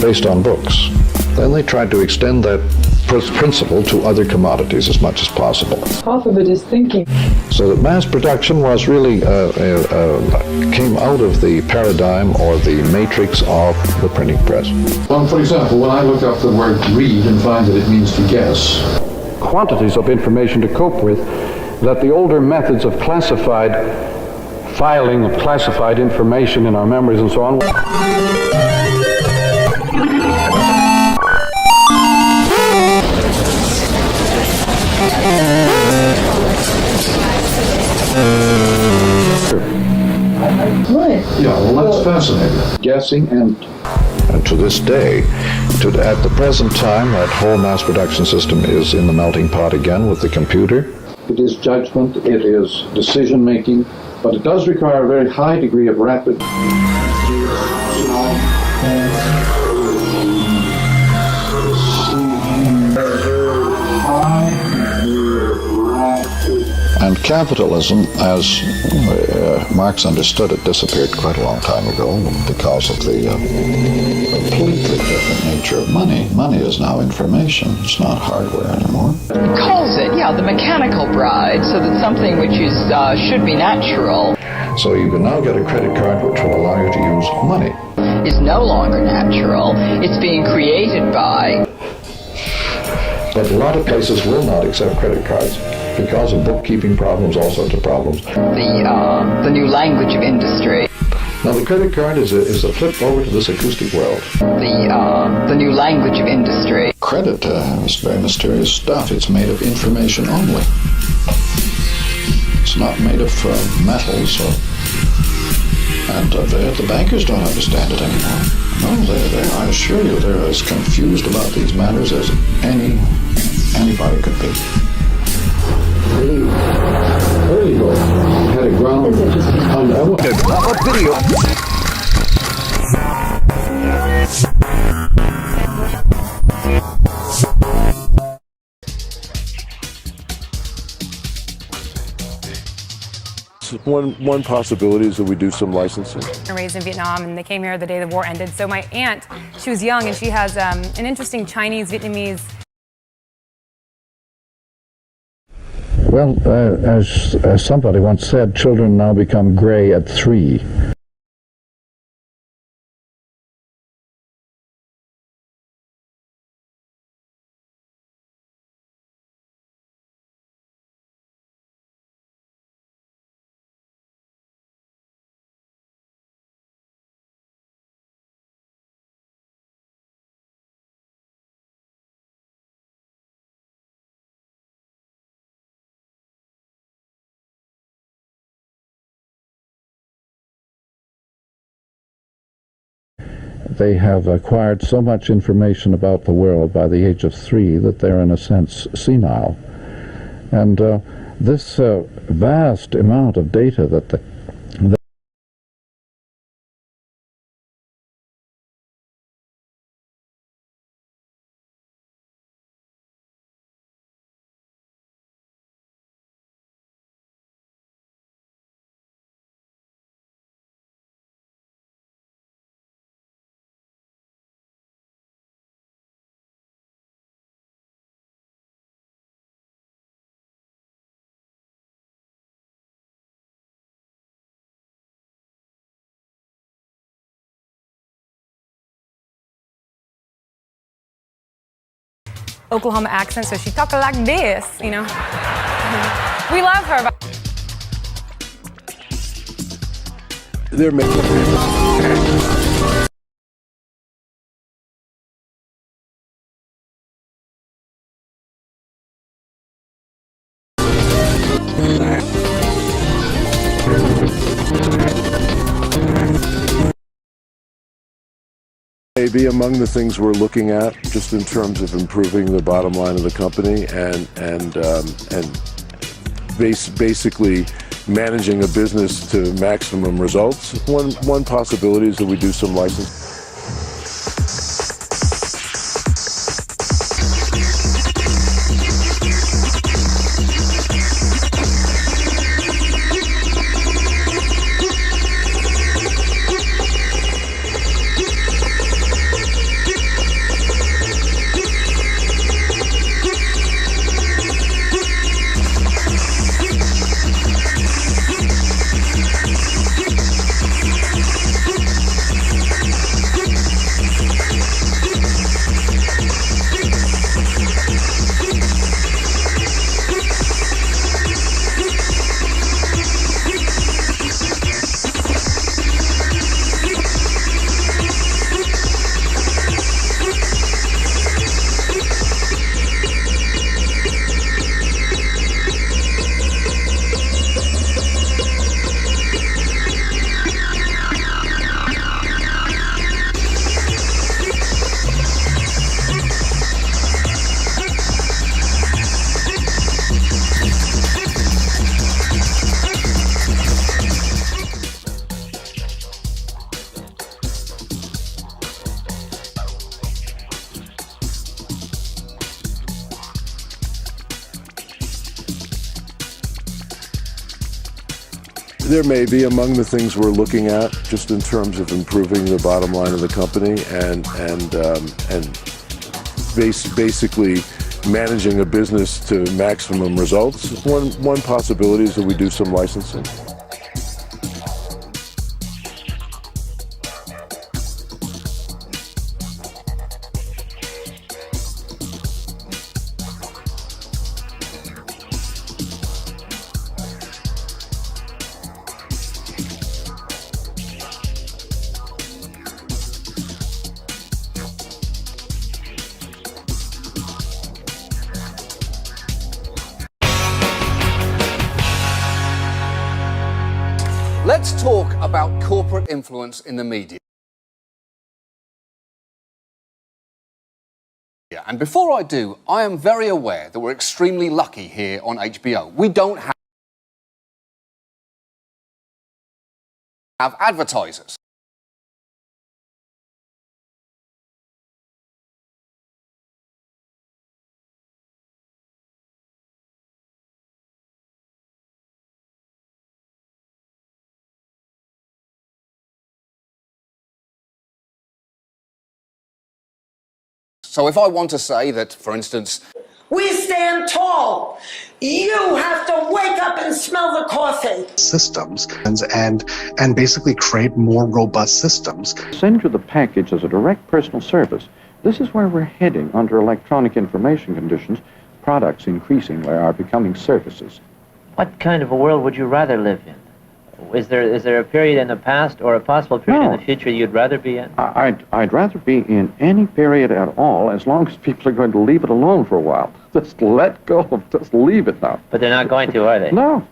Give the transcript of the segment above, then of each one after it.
based on books. Then they tried to extend that principle to other commodities as much as possible. Half of it is thinking. So that mass production was really, came out of the paradigm or the matrix of the printing press. Well, for example, when I look up the word read and find that it means to guess. Quantities of information to cope with that the older methods of classified filing of classified information in our memories and so on. Right. Yeah, well, that's fascinating. Guessing and to this day, at the present time, that whole mass production system is in the melting pot again with the computer. It is judgment, it is decision making, but it does require a very high degree of rapid. And capitalism, as Marx understood it, disappeared quite a long time ago because of the completely different nature of money. Money is now information. It's not hardware anymore. It calls it, the mechanical bride, so that something which is should be natural. So you can now get a credit card which will allow you to use money. Is no longer natural. It's being created by. But a lot of places will not accept credit cards because of bookkeeping problems, all sorts of problems. The new language of industry. Now the credit card is a flip over to this acoustic world. The new language of industry. Credit is very mysterious stuff. It's made of information only. It's not made of metals and the bankers don't understand it anymore. No, I assure you, they're as confused about these matters as anybody could be. Early ago, had a ground video. One possibility is that we do some licensing. Raised in Vietnam, and they came here the day the war ended. So my aunt, she was young, and she has an interesting Chinese, Vietnamese. Well, as somebody once said, children now become gray at 3. They have acquired so much information about the world by the age of 3 that they're in a sense senile. And this vast amount of data that Oklahoma accent, so she talk like this, We love her. They're making be among the things we're looking at, just in terms of improving the bottom line of the company and basically managing a business to maximum results. One possibility is that we do some licensing. There may be among the things we're looking at, just in terms of improving the bottom line of the company and basically managing a business to maximum results. One possibility is that we do some licensing. Let's talk about corporate influence in the media. And before I do, I am very aware that we're extremely lucky here on HBO. We don't have advertisers. So if I want to say that, for instance, we stand tall. You have to wake up and smell the coffee. Systems and basically create more robust systems. Send you the package as a direct personal service. This is where we're heading under electronic information conditions. Products increasingly are becoming services. What kind of a world would you rather live in? Is there a period in the past or a possible period in the future you'd rather be in? I'd rather be in any period at all, as long as people are going to leave it alone for a while. Just let go, just leave it now. But they're not going to, are they? No.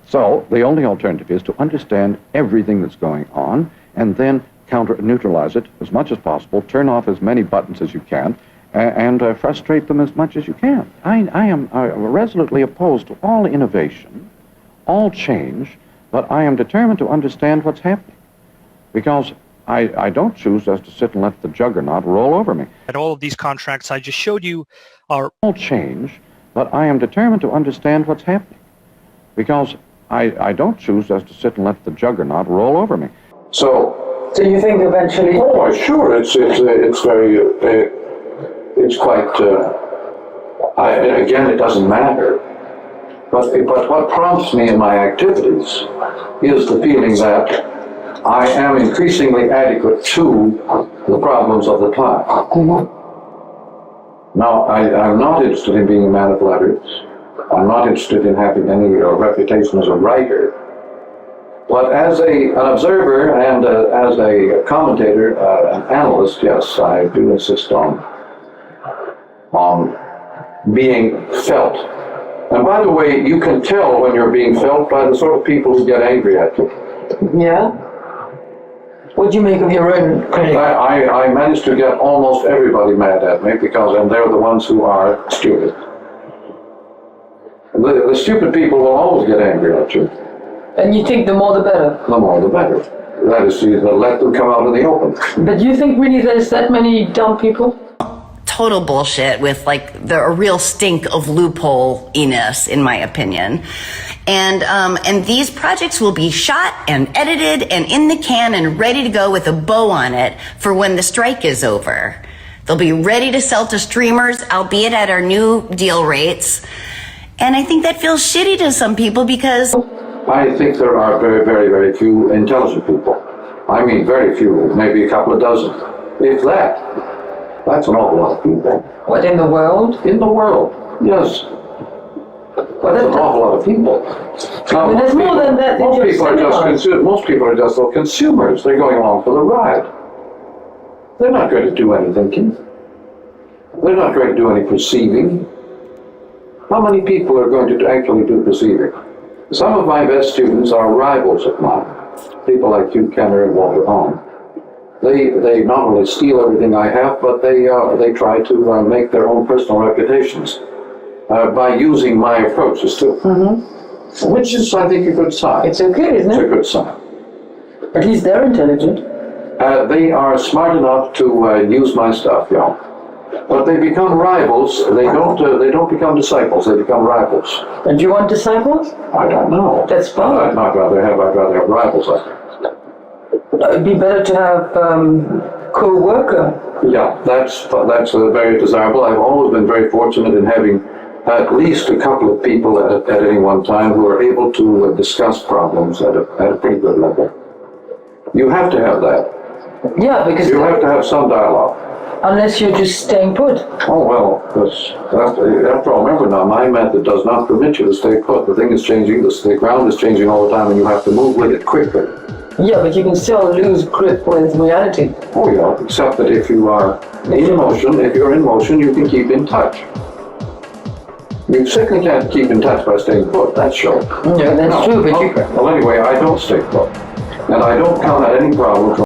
So the only alternative is to understand everything that's going on and then neutralize it as much as possible, turn off as many buttons as you can, and frustrate them as much as you can. I am resolutely opposed to all innovation, all change, but I am determined to understand what's happening, because I don't choose just to sit and let the juggernaut roll over me. And all of these contracts I just showed you are all change, but I am determined to understand what's happening, because I don't choose just to sit and let the juggernaut roll over me. So you think eventually? Oh, sure. It's very. It's quite. Again, it doesn't matter. But what prompts me in my activities is the feeling that I am increasingly adequate to the problems of the time. Now, I'm not interested in being a man of letters. I'm not interested in having any reputation as a writer. But as an observer and as a commentator, an analyst, yes, I do insist on being felt. And by the way, you can tell when you're being felt by the sort of people who get angry at you. Yeah? What do you make of your own critic? I managed to get almost everybody mad at me and they're the ones who are stupid. The stupid people will always get angry at you. And you think the more the better? The more the better. That is, to let them come out in the open. But do you think really there's that many dumb people? Total bullshit with a real stink of loophole-iness, in my opinion. And these projects will be shot and edited and in the can and ready to go with a bow on it for when the strike is over. They'll be ready to sell to streamers, albeit at our new deal rates. And I think that feels shitty to some people because... I think there are very, very, very few intelligent people. I mean very few, maybe a couple of dozen. If that. That's an awful lot of people. What, in the world? In the world, yes. That's an awful lot of people. Now, there's more than that. Most people are just little consumers. They're going along for the ride. They're not going to do any thinking. They're not going to do any perceiving. How many people are going to actually do perceiving? Some of my best students are rivals of mine. People like Hugh Kenner and Walter Hahn. They not only steal everything I have, but they try to make their own personal reputations by using my approaches too. Mm-hmm. Which is, I think, a good sign. It's okay, isn't it? It's a good sign. At least they're intelligent. They are smart enough to use my stuff, yeah. But they become rivals. They don't become disciples. They become rivals. And do you want disciples? I don't know. That's fine. I'd rather have rivals. I think. It'd be better to have co-worker. Yeah, that's very desirable. I've always been very fortunate in having at least a couple of people at any one time who are able to discuss problems at a pretty good level. You have to have that. Yeah, because you have to have some dialogue. Unless you're just staying put. Oh, well, after all, remember now, my method does not permit you to stay put. The thing is changing, the ground is changing all the time, and you have to move with it quickly. Yeah, but you can still lose grip with reality. Oh, yeah, except that if you are in motion, you can keep in touch. You certainly can't keep in touch by staying put, that's sure. Yeah, that's true, but Well, anyway, I don't stay put. And I don't count on any problem from